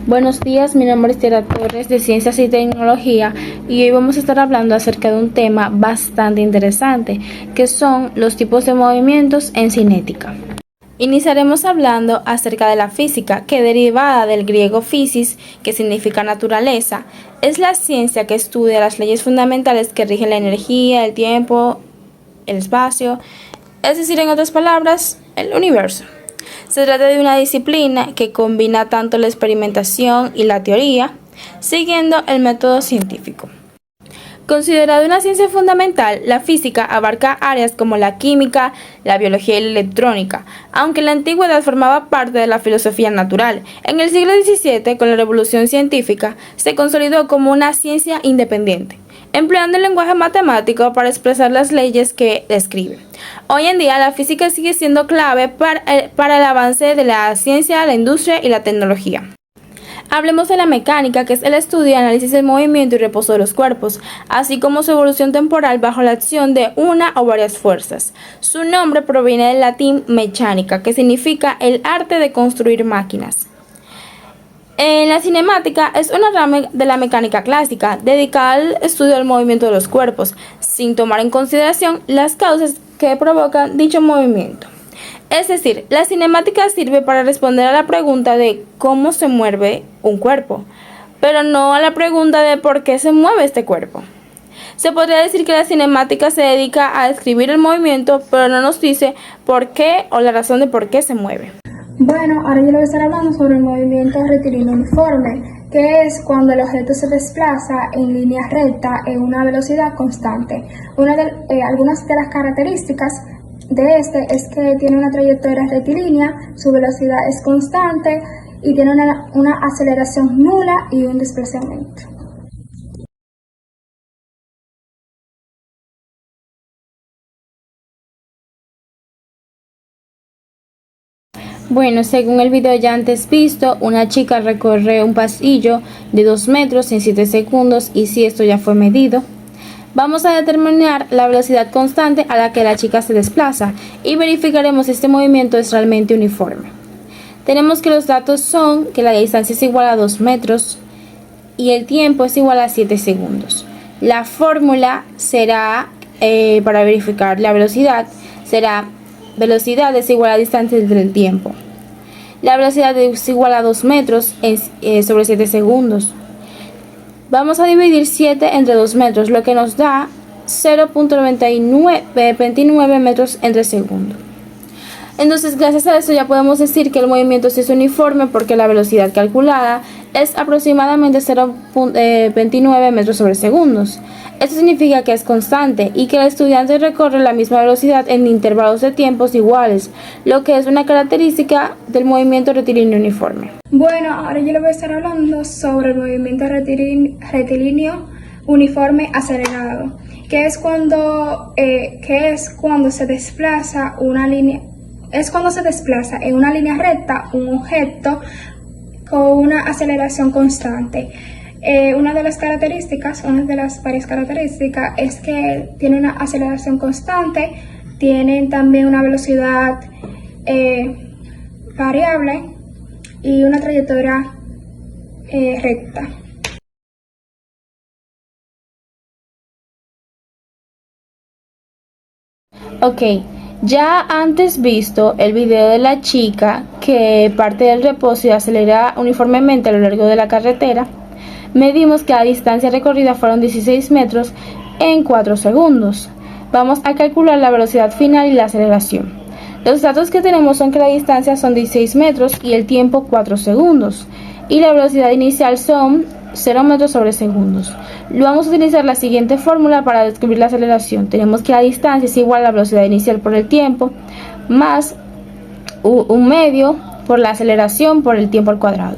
Buenos días, mi nombre es Tiara Torres de Ciencias y Tecnología y hoy vamos a estar hablando acerca de un tema bastante interesante, que son los tipos de movimientos en cinética. Iniciaremos hablando acerca de la física, que derivada del griego physis, que significa naturaleza, es la ciencia que estudia las leyes fundamentales que rigen la energía, el tiempo, el espacio, es decir, en otras palabras, el universo. Se trata de una disciplina que combina tanto la experimentación y la teoría, siguiendo el método científico. Considerada una ciencia fundamental, la física abarca áreas como la química, la biología y la electrónica, aunque en la antigüedad formaba parte de la filosofía natural. En el siglo XVII, con la revolución científica, se consolidó como una ciencia independiente, empleando el lenguaje matemático para expresar las leyes que describe. Hoy en día, la física sigue siendo clave para el avance de la ciencia, la industria y la tecnología. Hablemos de la mecánica, que es el estudio y análisis del movimiento y reposo de los cuerpos, así como su evolución temporal bajo la acción de una o varias fuerzas. Su nombre proviene del latín mechanica, que significa el arte de construir máquinas. La cinemática es una rama de la mecánica clásica, dedicada al estudio del movimiento de los cuerpos, sin tomar en consideración las causas que provocan dicho movimiento. Es decir, la cinemática sirve para responder a la pregunta de cómo se mueve un cuerpo, pero no a la pregunta de por qué se mueve este cuerpo. Se podría decir que la cinemática se dedica a describir el movimiento, pero no nos dice por qué o la razón de por qué se mueve. Bueno, ahora yo le voy a estar hablando sobre el movimiento rectilíneo uniforme, que es cuando el objeto se desplaza en línea recta en una velocidad constante. Algunas de las características de este es que tiene una trayectoria rectilínea, su velocidad es constante y tiene una aceleración nula y un desplazamiento. Bueno, según el video ya antes visto, una chica recorre un pasillo de 2 metros en 7 segundos y si esto ya fue medido, vamos a determinar la velocidad constante a la que la chica se desplaza y verificaremos si este movimiento es realmente uniforme. Tenemos que los datos son que la distancia es igual a 2 metros y el tiempo es igual a 7 segundos. La fórmula será, para verificar la velocidad, será velocidad es igual a distancia entre el tiempo. La velocidad es igual a 2 metros sobre 7 segundos. Vamos a dividir 7 entre 2 metros, lo que nos da 0.29 metros entre segundo. Entonces, gracias a esto ya podemos decir que el movimiento sí es uniforme porque la velocidad calculada es aproximadamente 0.29 metros sobre segundos. Esto significa que es constante y que el estudiante recorre la misma velocidad en intervalos de tiempos iguales, lo que es una característica del movimiento rectilíneo uniforme. Bueno, ahora yo le voy a estar hablando sobre el movimiento rectilíneo uniforme acelerado, que es cuando se desplaza en una línea recta un objeto con una aceleración constante. Una de las varias características es que tiene una aceleración constante, tienen también una velocidad variable y una trayectoria recta. Ok, ya antes visto el video de la chica que parte del reposo y acelera uniformemente a lo largo de la carretera, medimos que la distancia recorrida fueron 16 metros en 4 segundos. Vamos a calcular la velocidad final y la aceleración. Los datos que tenemos son que la distancia son 16 metros y el tiempo 4 segundos. Y la velocidad inicial son 0 metros sobre segundos. Vamos a utilizar la siguiente fórmula para descubrir la aceleración. Tenemos que la distancia es igual a la velocidad inicial por el tiempo más un medio por la aceleración por el tiempo al cuadrado.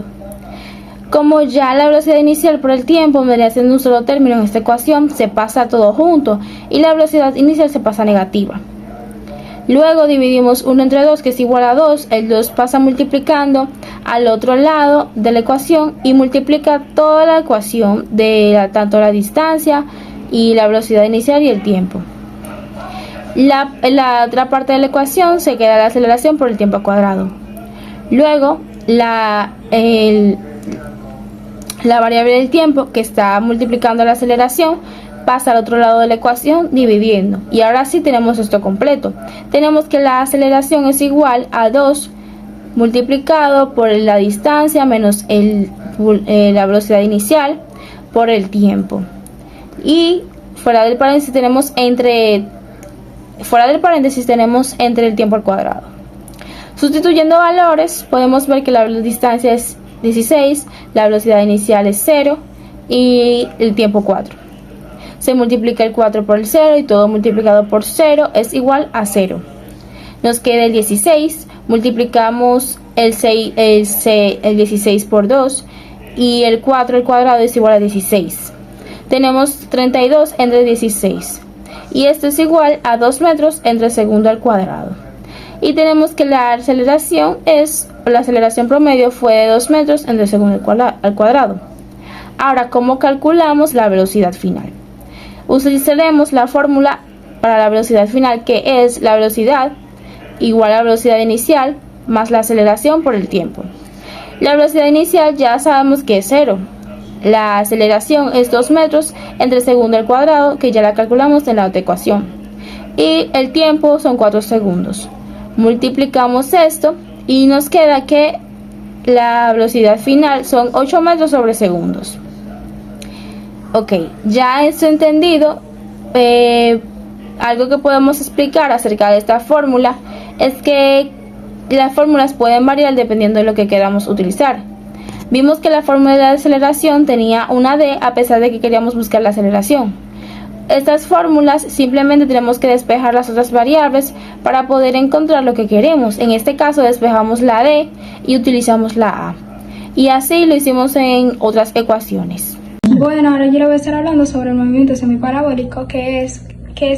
Como ya la velocidad inicial por el tiempo vendría siendo un solo término en esta ecuación, se pasa todo junto y la velocidad inicial se pasa negativa. Luego dividimos 1 entre 2, que es igual a 2. El 2 pasa multiplicando al otro lado de la ecuación y multiplica toda la ecuación de tanto la distancia y la velocidad inicial y el tiempo. La otra parte de la ecuación se queda la aceleración por el tiempo al cuadrado. Luego La variable del tiempo, que está multiplicando la aceleración, pasa al otro lado de la ecuación dividiendo. Y ahora sí tenemos esto completo. Tenemos que la aceleración es igual a 2 multiplicado por la distancia menos la velocidad inicial por el tiempo. Y fuera del paréntesis tenemos entre el tiempo al cuadrado. Sustituyendo valores, podemos ver que la distancia es 16, la velocidad inicial es 0 y el tiempo 4. Se multiplica el 4 por el 0 y todo multiplicado por 0 es igual a 0. Nos queda el 16, multiplicamos el 16 por 2 y el 4 al cuadrado es igual a 16. Tenemos 32 entre 16 y esto es igual a 2 metros entre segundo al cuadrado. Y tenemos que la aceleración promedio fue de 2 metros entre segundo al cuadrado. Ahora, ¿cómo calculamos la velocidad final? Utilizaremos la fórmula para la velocidad final, que es la velocidad igual a la velocidad inicial más la aceleración por el tiempo. La velocidad inicial ya sabemos que es 0. La aceleración es 2 metros entre segundo al cuadrado, que ya la calculamos en la otra ecuación. Y el tiempo son 4 segundos. Multiplicamos esto y nos queda que la velocidad final son 8 metros sobre segundos. Ok, ya esto entendido, algo que podemos explicar acerca de esta fórmula es que las fórmulas pueden variar dependiendo de lo que queramos utilizar. Vimos que la fórmula de la aceleración tenía una D a pesar de que queríamos buscar la aceleración. Estas fórmulas simplemente tenemos que despejar las otras variables para poder encontrar lo que queremos. En este caso despejamos la D y utilizamos la A. Y así lo hicimos en otras ecuaciones. Bueno, ahora yo le voy a estar hablando sobre el movimiento semiparabólico, que es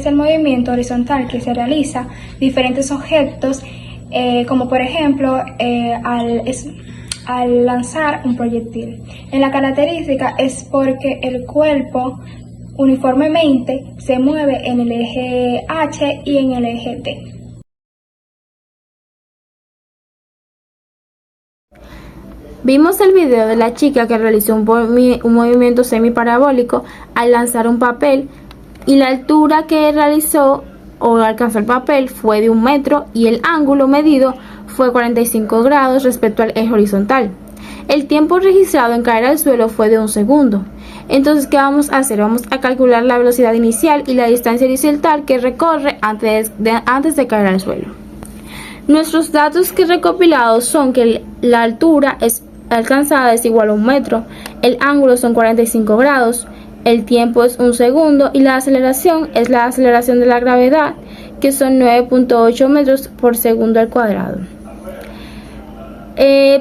el movimiento horizontal que se realiza diferentes objetos, como por ejemplo al lanzar un proyectil. En la característica es porque el cuerpo uniformemente se mueve en el eje H y en el eje T. Vimos el video de la chica que realizó un movimiento semiparabólico al lanzar un papel, y la altura que realizó o alcanzó el papel fue de 1 metro y el ángulo medido fue 45 grados respecto al eje horizontal. El tiempo registrado en caer al suelo fue de 1 segundo. Entonces, ¿qué vamos a hacer? Vamos a calcular la velocidad inicial y la distancia horizontal que recorre antes de caer al suelo. Nuestros datos que recopilados son que la altura alcanzada es igual a 1 metro, el ángulo son 45 grados, el tiempo es 1 segundo y la aceleración es la aceleración de la gravedad, que son 9.8 metros por segundo al cuadrado.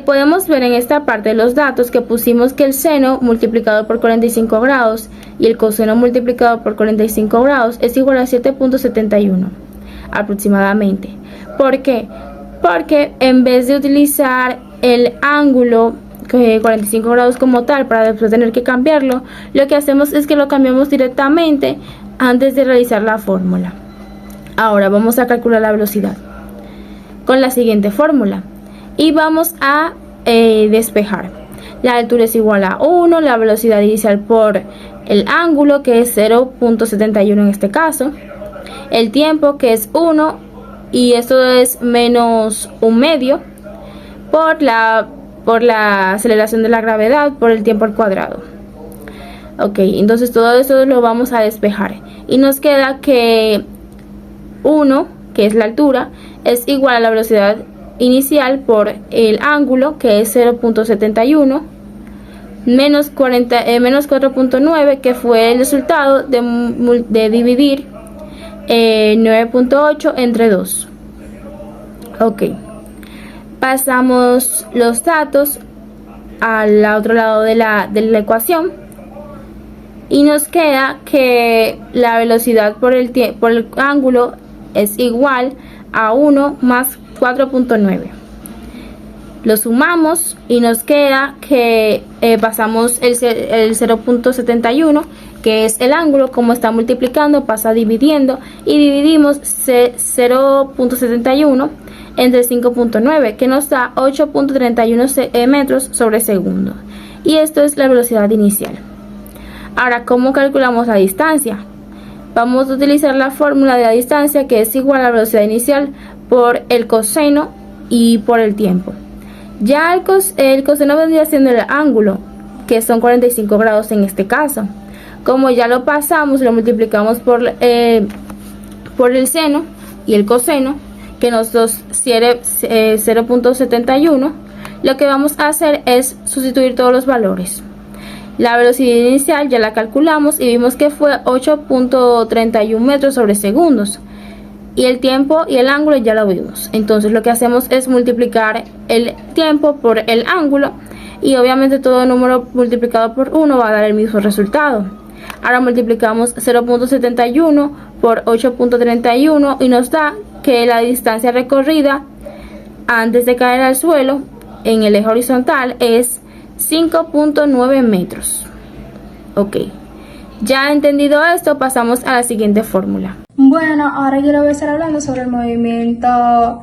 Podemos ver en esta parte de los datos que pusimos que el seno multiplicado por 45 grados y el coseno multiplicado por 45 grados es igual a 7.71 aproximadamente. ¿Por qué? Porque en vez de utilizar el ángulo 45 grados como tal para después tener que cambiarlo, lo que hacemos es que lo cambiamos directamente antes de realizar la fórmula. Ahora vamos a calcular la velocidad con la siguiente fórmula y vamos a despejar. La altura es igual a 1, la velocidad inicial por el ángulo, que es 0.71 en este caso, el tiempo, que es 1 y esto es menos 1 medio, por la aceleración de la gravedad por el tiempo al cuadrado. Ok, entonces todo esto lo vamos a despejar y nos queda que 1, que es la altura, es igual a la velocidad inicial por el ángulo, que es 0.71, menos 4.9, que fue el resultado de dividir 9.8 entre 2. Ok, pasamos los datos al otro lado de la ecuación y nos queda que la velocidad por el ángulo es igual a 1 más 4.9. Lo sumamos y nos queda que pasamos el 0.71, que es el ángulo, como está multiplicando pasa dividiendo, y dividimos 0.71 entre 5.9, que nos da 8.31 metros sobre segundo. y esto es la velocidad inicial. Ahora, ¿cómo calculamos la distancia? Vamos a utilizar la fórmula de la distancia, que es igual a la velocidad inicial por el coseno y por el tiempo. Ya el coseno vendría siendo el ángulo, que son 45 grados en este caso. Como ya lo pasamos, lo multiplicamos por el seno y el coseno, que nos da 0.71, lo que vamos a hacer es sustituir todos los valores. La velocidad inicial ya la calculamos y vimos que fue 8.31 metros sobre segundos. Y el tiempo y el ángulo ya lo vimos. Entonces lo que hacemos es multiplicar el tiempo por el ángulo, y obviamente todo número multiplicado por 1 va a dar el mismo resultado. Ahora multiplicamos 0.71 por 8.31 y nos da que la distancia recorrida antes de caer al suelo en el eje horizontal es 5.9 metros. Ok, ya entendido esto, pasamos a la siguiente fórmula. Bueno, ahora yo le voy a estar hablando sobre el movimiento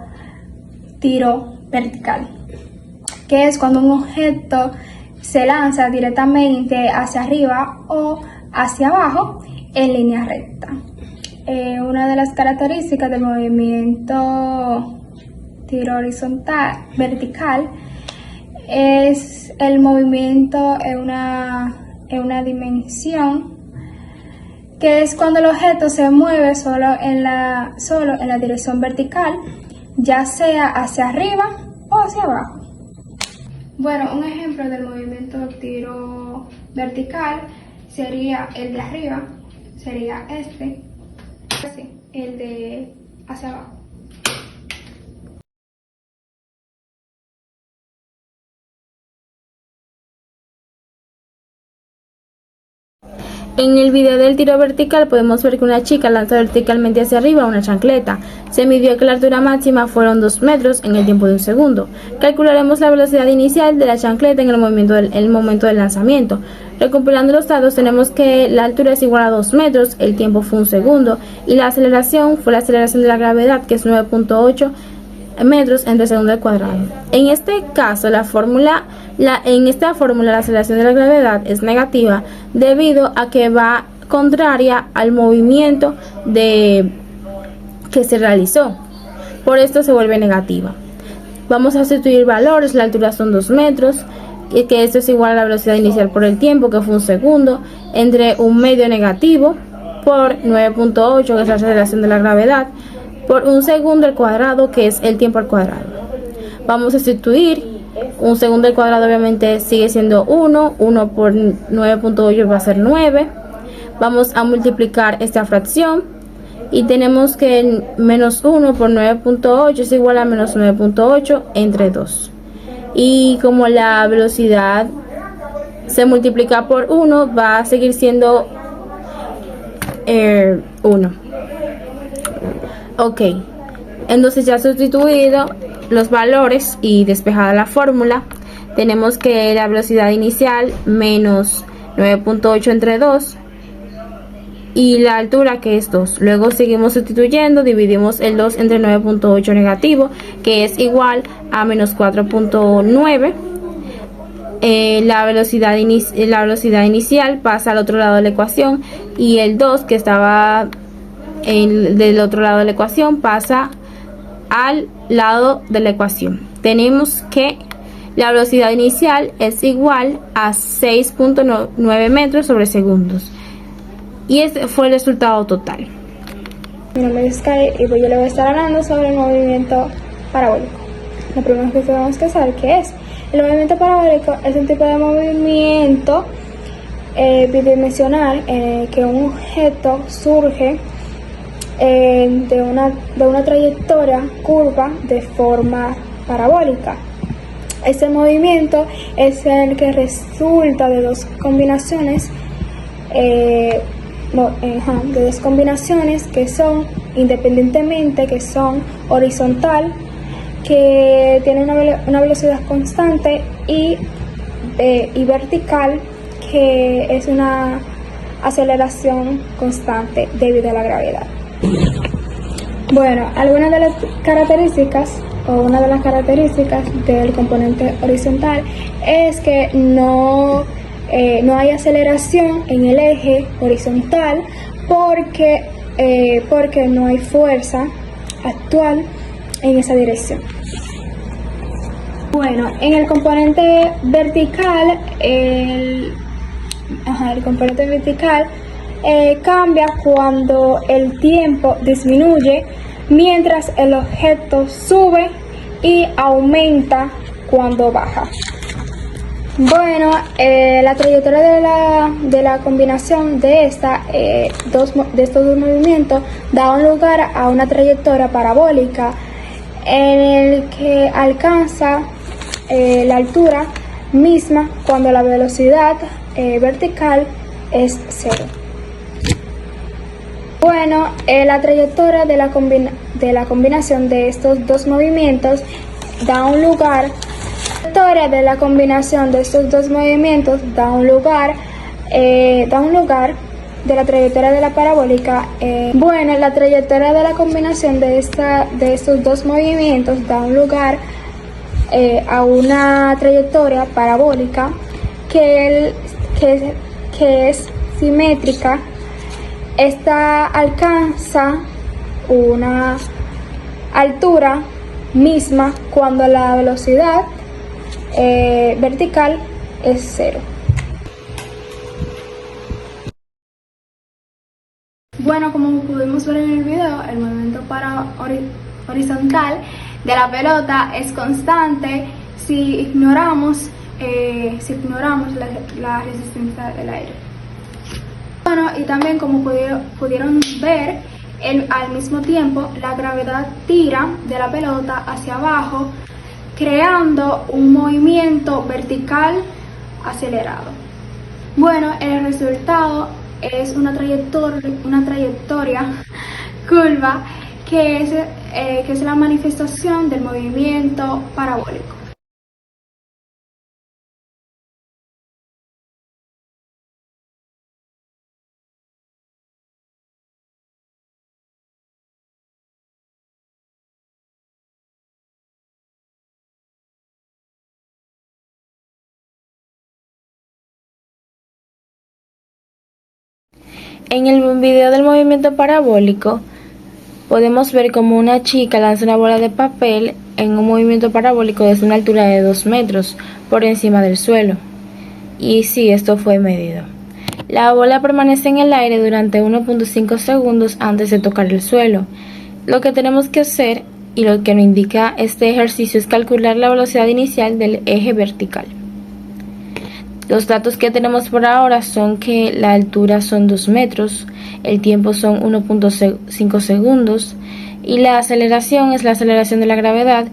tiro vertical, que es cuando un objeto se lanza directamente hacia arriba o hacia abajo en línea recta. Una de las características del movimiento tiro vertical es el movimiento en una dimensión, que es cuando el objeto se mueve solo en la dirección vertical, ya sea hacia arriba o hacia abajo. Bueno, un ejemplo del movimiento tiro vertical sería el de arriba, sería este, así, el de hacia abajo. En el video del tiro vertical podemos ver que una chica lanza verticalmente hacia arriba una chancleta. Se midió que la altura máxima fueron 2 metros en el tiempo de un segundo. Calcularemos la velocidad inicial de la chancleta en el momento del lanzamiento. Recompilando los datos, tenemos que la altura es igual a 2 metros, el tiempo fue un segundo y la aceleración fue la aceleración de la gravedad, que es 9.8 metros entre segundo al cuadrado. En este caso, en esta fórmula la aceleración de la gravedad es negativa debido a que va contraria al movimiento que se realizó. Por esto se vuelve negativa. Vamos a sustituir valores. La altura son 2 metros, y que esto es igual a la velocidad inicial por el tiempo, que fue un segundo, entre un medio negativo por 9.8, que es la aceleración de la gravedad, por un segundo al cuadrado, que es el tiempo al cuadrado. Vamos a sustituir. Un segundo al cuadrado obviamente sigue siendo 1 por 9.8 va a ser 9. Vamos a multiplicar esta fracción y tenemos que menos 1 por 9.8 es igual a menos 9.8 entre 2. Y como la velocidad se multiplica por 1, va a seguir siendo 1. Ok, entonces ya sustituido los valores y despejada la fórmula, tenemos que la velocidad inicial menos 9.8 entre 2 y la altura, que es 2. Luego seguimos sustituyendo, dividimos el 2 entre 9.8 negativo, que es igual a menos 4.9. La velocidad inicial pasa al otro lado de la ecuación y el 2 que estaba del otro lado de la ecuación pasa al lado de la ecuación. Tenemos que la velocidad inicial es igual a 6.9 metros sobre segundos. Y este fue el resultado total. Mi nombre es Sky y yo le voy a estar hablando sobre el movimiento parabólico. Lo primero que tenemos que saber qué es. El movimiento parabólico es un tipo de movimiento bidimensional que un objeto surge de una trayectoria curva de forma parabólica. Este movimiento es el que resulta de dos combinaciones que son independientemente, que son horizontal, que tiene una velocidad constante, y vertical, que es una aceleración constante debido a la gravedad. Bueno, algunas de las características o una de las características del componente horizontal es que no hay aceleración en el eje horizontal porque no hay fuerza actual en esa dirección. Bueno, en el componente vertical, el componente vertical cambia cuando el tiempo disminuye, mientras el objeto sube y aumenta cuando baja. Bueno, la trayectoria de la combinación de estos dos movimientos da un lugar a una trayectoria parabólica en el que alcanza la altura misma cuando la velocidad vertical es cero. Bueno, la trayectoria de la combinación de estos dos movimientos da un lugar. La trayectoria de la combinación de estos dos movimientos da un lugar de la trayectoria de la parabólica. Bueno, la trayectoria de la combinación de estos dos movimientos da un lugar a una trayectoria parabólica que es simétrica. Esta alcanza una altura misma cuando la velocidad vertical es cero. Bueno, como pudimos ver en el video, el movimiento horizontal de la pelota es constante si ignoramos la resistencia del aire. Bueno, y también como pudieron ver, al mismo tiempo la gravedad tira de la pelota hacia abajo, creando un movimiento vertical acelerado. Bueno, el resultado es una trayectoria curva que es la manifestación del movimiento parabólico. En el video del movimiento parabólico podemos ver como una chica lanza una bola de papel en un movimiento parabólico desde una altura de 2 metros por encima del suelo. Y sí, esto fue medido. La bola permanece en el aire durante 1.5 segundos antes de tocar el suelo. Lo que tenemos que hacer y lo que nos indica este ejercicio es calcular la velocidad inicial del eje vertical. Los datos que tenemos por ahora son que la altura son 2 metros, el tiempo son 1.5 segundos y la aceleración es la aceleración de la gravedad,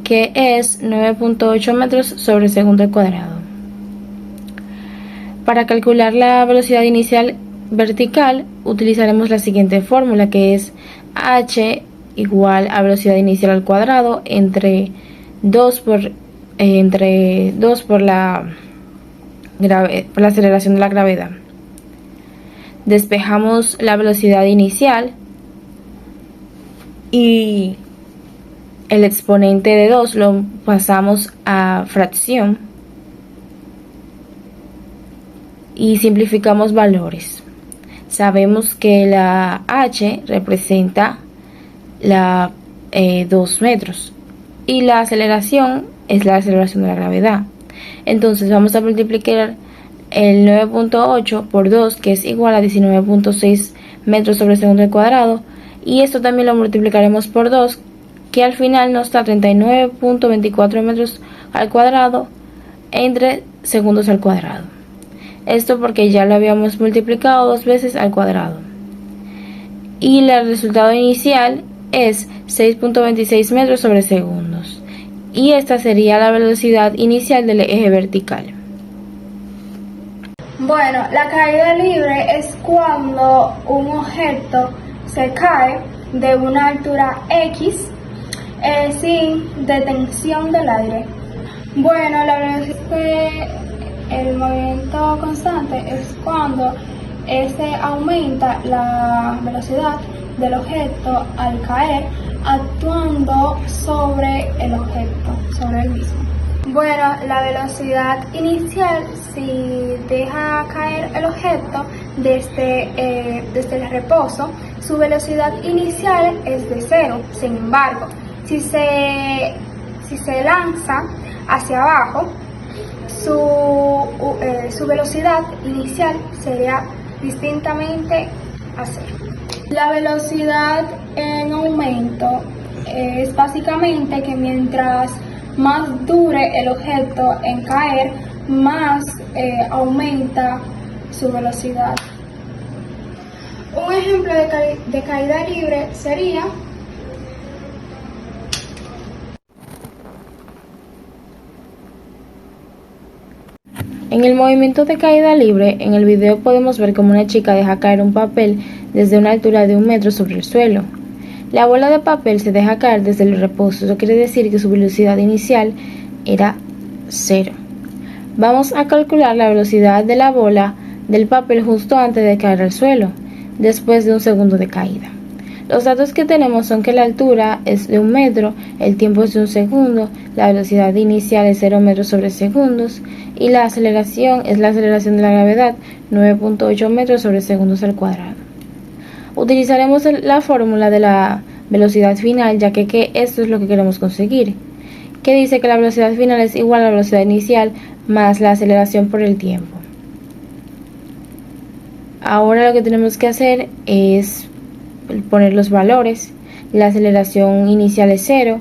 que es 9.8 metros sobre segundo al cuadrado. Para calcular la velocidad inicial vertical utilizaremos la siguiente fórmula, que es h igual a velocidad inicial al cuadrado entre 2 por la aceleración de la gravedad. Despejamos la velocidad inicial y el exponente de 2 lo pasamos a fracción y simplificamos valores. Sabemos que la h representa la 2 metros y la aceleración es la aceleración de la gravedad. Entonces vamos a multiplicar el 9.8 por 2, que es igual a 19.6 metros sobre segundo al cuadrado, y esto también lo multiplicaremos por 2, que al final nos da 39.24 metros al cuadrado entre segundos al cuadrado. Esto porque ya lo habíamos multiplicado 2 veces al cuadrado. Y el resultado inicial es 6.26 metros sobre segundos. Y esta sería la velocidad inicial del eje vertical. Bueno, la caída libre es cuando un objeto se cae de una altura X sin detención del aire. Bueno, la velocidad el movimiento constante es cuando aumenta la velocidad del objeto al caer actuando sobre el objeto, sobre el mismo. Bueno, la velocidad inicial, si deja caer el objeto desde el reposo, su velocidad inicial es de 0. Sin embargo, si se lanza hacia abajo, su velocidad inicial sería distintamente a 0. La velocidad en aumento es básicamente que mientras más dure el objeto en caer, más aumenta su velocidad. Un ejemplo de caída libre sería en el movimiento de caída libre, en el video podemos ver cómo una chica deja caer un papel desde una altura de 1 metro sobre el suelo. La bola de papel se deja caer desde el reposo, eso quiere decir que su velocidad inicial era 0. Vamos a calcular la velocidad de la bola del papel justo antes de caer al suelo, después de 1 segundo de caída. Los datos que tenemos son que la altura es de 1 metro, el tiempo es de 1 segundo, la velocidad inicial es 0 metros sobre segundos y la aceleración es la aceleración de la gravedad, 9.8 metros sobre segundos al cuadrado. Utilizaremos la fórmula de la velocidad final, ya que esto es lo que queremos conseguir, que dice que la velocidad final es igual a la velocidad inicial más la aceleración por el tiempo. Ahora lo que tenemos que hacer es poner los valores. La aceleración inicial es 0,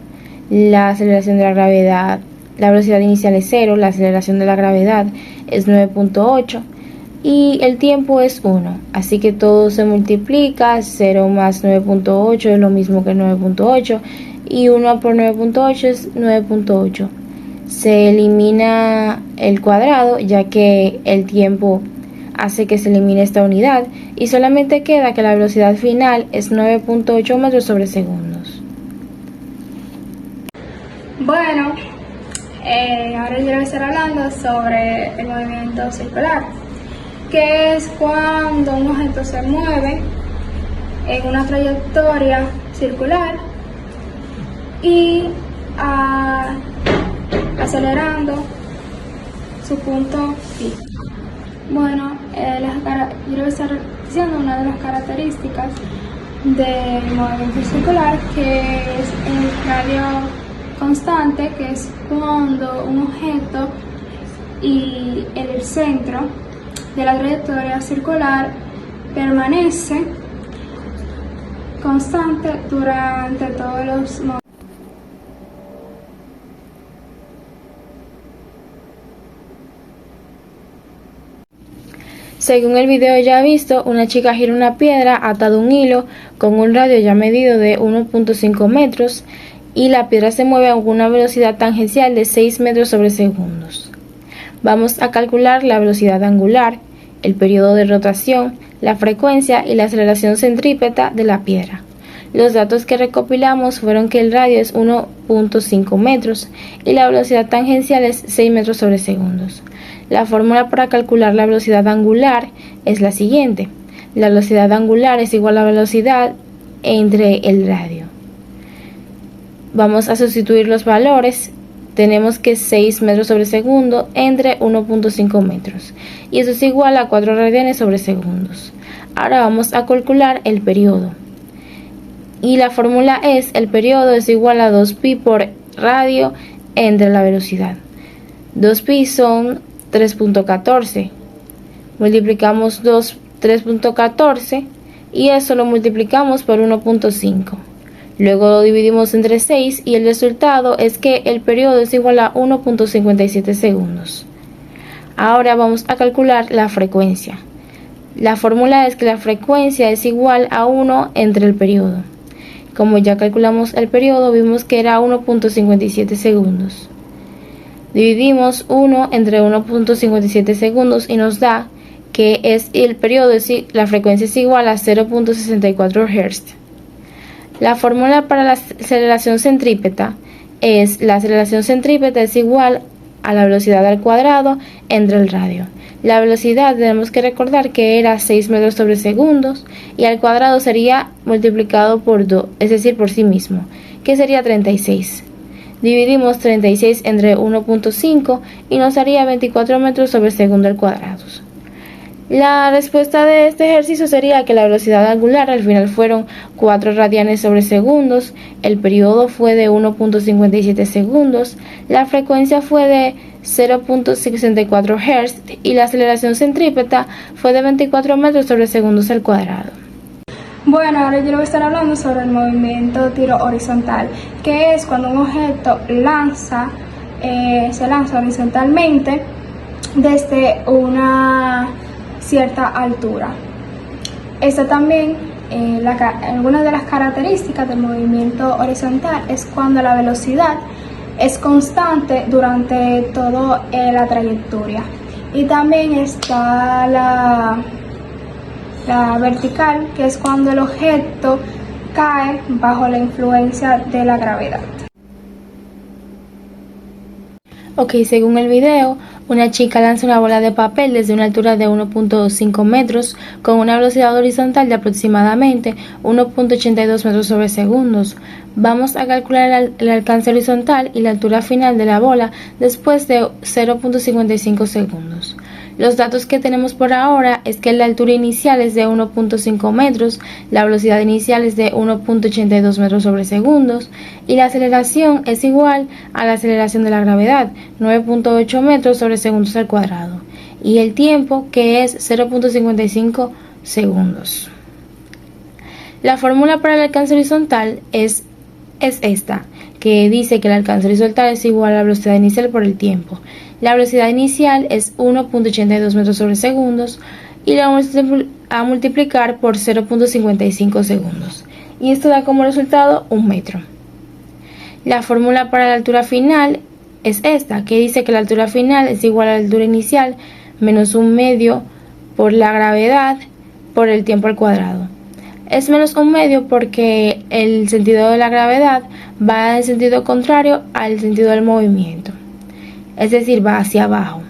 la aceleración de la gravedad, la velocidad inicial es 0, la aceleración de la gravedad es 9.8 y el tiempo es 1, así que todo se multiplica. 0 más 9.8 es lo mismo que 9.8 y 1 por 9.8 es 9.8. Se elimina el cuadrado, ya que el tiempo hace que se elimine esta unidad y solamente queda que la velocidad final es 9.8 metros sobre segundos. Bueno, ahora yo voy a estar hablando sobre el movimiento circular, que es cuando un objeto se mueve en una trayectoria circular y acelerando su punto fijo. Bueno, yo voy a estar diciendo una de las características del movimiento circular, que es el radio constante, que es cuando un objeto y el centro de la trayectoria circular permanece constante durante todos los momentos. Según el video ya visto, una chica gira una piedra atada a un hilo con un radio ya medido de 1.5 metros y la piedra se mueve a una velocidad tangencial de 6 metros sobre segundos. Vamos a calcular la velocidad angular, el periodo de rotación, la frecuencia y la aceleración centrípeta de la piedra. Los datos que recopilamos fueron que el radio es 1.5 metros y la velocidad tangencial es 6 metros sobre segundos. La fórmula para calcular la velocidad angular es la siguiente. La velocidad angular es igual a la velocidad entre el radio. Vamos a sustituir los valores. Tenemos que 6 metros sobre segundo entre 1.5 metros. Y eso es igual a 4 radianes sobre segundos. Ahora vamos a calcular el periodo. Y la fórmula es, el periodo es igual a 2pi por radio entre la velocidad. 2pi son 3.14. Multiplicamos 3.14 y eso lo multiplicamos por 1.5. Luego lo dividimos entre 6 y el resultado es que el periodo es igual a 1.57 segundos. Ahora vamos a calcular la frecuencia. La fórmula es que la frecuencia es igual a 1 entre el periodo. Como ya calculamos el periodo, vimos que era 1.57 segundos. Dividimos 1 entre 1.57 segundos y nos da que el periodo la frecuencia es igual a 0.64 Hz. La fórmula para la aceleración centrípeta es igual a la velocidad al cuadrado entre el radio. La velocidad tenemos que recordar que era 6 metros sobre segundos y al cuadrado sería multiplicado por 2, es decir, por sí mismo, que sería 36. Dividimos 36 entre 1.5 y nos daría 24 metros sobre segundo al cuadrado. La respuesta de este ejercicio sería que la velocidad angular al final fueron 4 radianes sobre segundos, el periodo fue de 1.57 segundos, la frecuencia fue de 0.64 Hz y la aceleración centrípeta fue de 24 metros sobre segundos al cuadrado. Bueno, ahora yo le voy a estar hablando sobre el movimiento tiro horizontal, que es cuando un objeto se lanza horizontalmente desde una cierta altura. Esta también, alguna de las características del movimiento horizontal es cuando la velocidad es constante durante toda la trayectoria. Y también está la vertical, que es cuando el objeto cae bajo la influencia de la gravedad. Ok, según el video, una chica lanza una bola de papel desde una altura de 1.5 metros con una velocidad horizontal de aproximadamente 1.82 metros sobre segundos. Vamos a calcular el alcance horizontal y la altura final de la bola después de 0.55 segundos. Los datos que tenemos por ahora es que la altura inicial es de 1.5 metros, la velocidad inicial es de 1.82 metros sobre segundos y la aceleración es igual a la aceleración de la gravedad, 9.8 metros sobre segundos al cuadrado, y el tiempo, que es 0.55 segundos. La fórmula para el alcance horizontal es esta, que dice que el alcance horizontal es igual a la velocidad inicial por el tiempo. La velocidad inicial es 1.82 metros sobre segundos y la vamos a multiplicar por 0.55 segundos. Y esto da como resultado 1 metro. La fórmula para la altura final es esta, que dice que la altura final es igual a la altura inicial menos 1 medio por la gravedad por el tiempo al cuadrado. Es menos 1 medio porque el sentido de la gravedad va en sentido contrario al sentido del movimiento. Es decir, va hacia abajo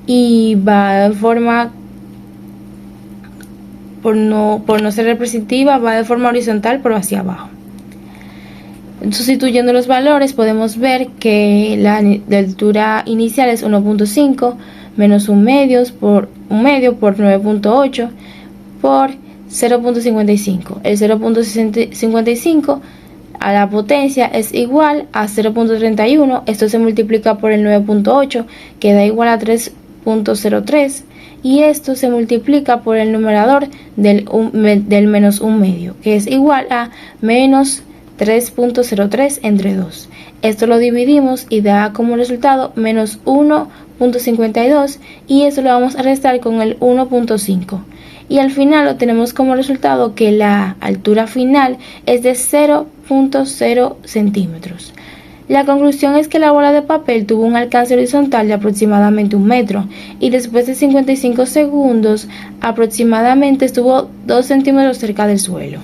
y va de forma, por no ser representativa, va de forma horizontal pero hacia abajo. Sustituyendo los valores podemos ver que la altura inicial es 1.5 menos 1 medio por 9.8 por 0.55. El 0.55 a la potencia es igual a 0.31, esto se multiplica por el 9.8, que da igual a 3.03, y esto se multiplica por el numerador del menos 1 medio, que es igual a menos 3.03 entre 2. Esto lo dividimos y da como resultado menos 1.52, y esto lo vamos a restar con el 1.5. Y al final obtenemos como resultado que la altura final es de 0.0 centímetros. La conclusión es que la bola de papel tuvo un alcance horizontal de aproximadamente 1 metro y después de 55 segundos aproximadamente estuvo 2 centímetros cerca del suelo.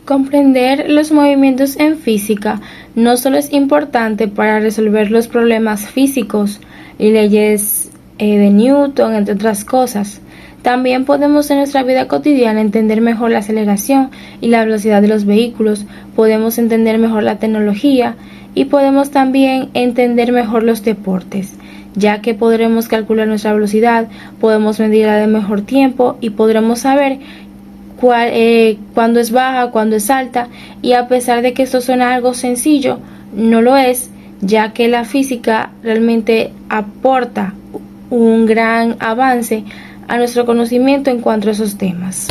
Comprender los movimientos en física no solo es importante para resolver los problemas físicos y leyes de Newton, entre otras cosas. También podemos en nuestra vida cotidiana entender mejor la aceleración y la velocidad de los vehículos, podemos entender mejor la tecnología y podemos también entender mejor los deportes, ya que podremos calcular nuestra velocidad, podemos medirla de mejor tiempo y podremos saber cuándo es baja, cuándo es alta, y a pesar de que esto suena algo sencillo, no lo es, ya que la física realmente aporta un gran avance a nuestro conocimiento en cuanto a esos temas.